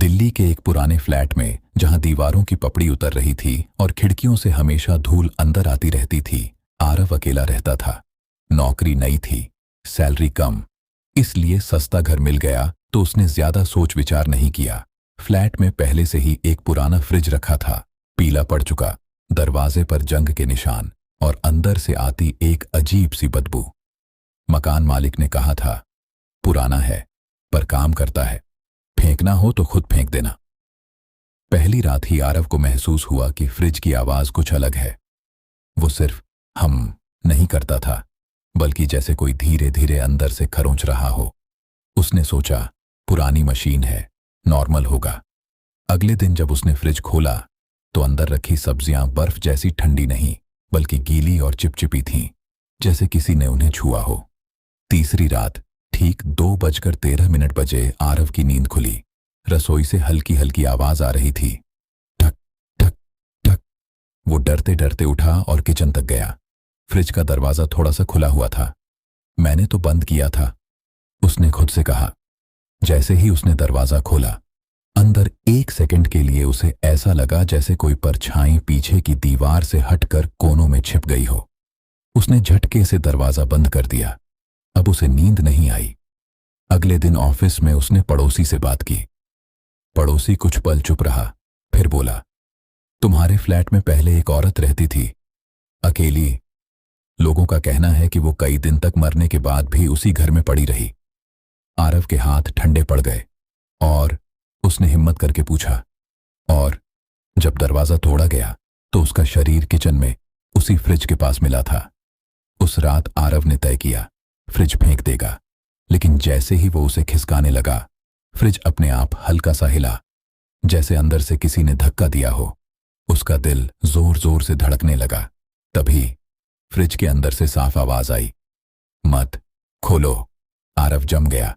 दिल्ली के एक पुराने फ्लैट में, जहां दीवारों की पपड़ी उतर रही थी और खिड़कियों से हमेशा धूल अंदर आती रहती थी, आरव अकेला रहता था। नौकरी नई थी, सैलरी कम, इसलिए सस्ता घर मिल गया तो उसने ज्यादा सोच विचार नहीं किया। फ्लैट में पहले से ही एक पुराना फ्रिज रखा था, पीला पड़ चुका, दरवाजे पर जंग के निशान और अंदर से आती एक अजीब सी बदबू। मकान मालिक ने कहा था, पुराना है पर काम करता है, फेंकना हो तो खुद फेंक देना। पहली रात ही आरव को महसूस हुआ कि फ्रिज की आवाज कुछ अलग है। वो सिर्फ हम नहीं करता था, बल्कि जैसे कोई धीरे धीरे अंदर से खरोंच रहा हो। उसने सोचा, पुरानी मशीन है, नॉर्मल होगा। अगले दिन जब उसने फ्रिज खोला तो अंदर रखी सब्जियां बर्फ जैसी ठंडी नहीं, बल्कि गीली और चिपचिपी थीं, जैसे किसी ने उन्हें छुआ हो। तीसरी रात ठीक 2:13 बजे आरव की नींद खुली। रसोई से हल्की हल्की आवाज आ रही थी, ठक ठक ठक। वो डरते डरते उठा और किचन तक गया। फ्रिज का दरवाजा थोड़ा सा खुला हुआ था। मैंने तो बंद किया था, उसने खुद से कहा। जैसे ही उसने दरवाजा खोला, अंदर 1 सेकंड के लिए उसे ऐसा लगा जैसे कोई परछाई पीछे की दीवार से हटकर कोनों में छिप गई हो। उसने झटके से दरवाजा बंद कर दिया। अब उसे नींद नहीं आई। अगले दिन ऑफिस में उसने पड़ोसी से बात की। पड़ोसी कुछ पल चुप रहा, फिर बोला, तुम्हारे फ्लैट में पहले एक औरत रहती थी, अकेली। लोगों का कहना है कि वो कई दिन तक मरने के बाद भी उसी घर में पड़ी रही। आरव के हाथ ठंडे पड़ गए और उसने हिम्मत करके पूछा, और जब दरवाजा तोड़ा गया तो उसका शरीर किचन में उसी फ्रिज के पास मिला था। उस रात आरव ने तय किया, फ्रिज फेंक देगा, लेकिन जैसे ही वो उसे खिसकाने लगा, फ्रिज अपने आप हल्का सा हिला, जैसे अंदर से किसी ने धक्का दिया हो। उसका दिल जोर जोर से धड़कने लगा। तभी फ्रिज के अंदर से साफ आवाज आई, मत खोलो। आरव जम गया।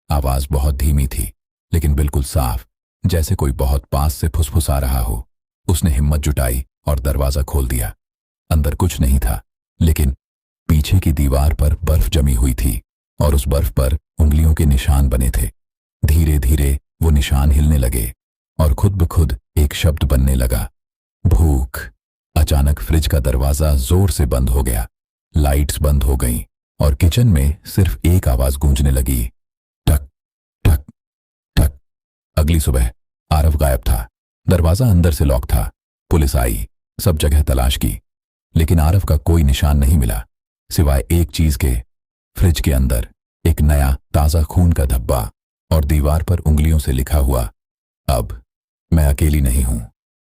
आवाज बहुत धीमी थी, लेकिन बिल्कुल साफ, जैसे कोई बहुत पास से फुसफुसा रहा हो। उसने हिम्मत जुटाई और दरवाजा खोल दिया। अंदर कुछ नहीं था, लेकिन पीछे की दीवार पर बर्फ जमी हुई थी और उस बर्फ पर उंगलियों के निशान बने थे। धीरे धीरे वो निशान हिलने लगे और खुद ब खुद एक शब्द बनने लगा, भूख। अचानक फ्रिज का दरवाजा जोर से बंद हो गया, लाइट्स बंद हो गईं और किचन में सिर्फ एक आवाज गूंजने लगी, टक टक टक। अगली सुबह आरव गायब था। दरवाजा अंदर से लॉक था। पुलिस आई, सब जगह तलाश की, लेकिन आरव का कोई निशान नहीं मिला, सिवाय एक चीज के, फ्रिज के अंदर एक नया ताजा खून का धब्बा और दीवार पर उंगलियों से लिखा हुआ, अब मैं अकेली नहीं हूं।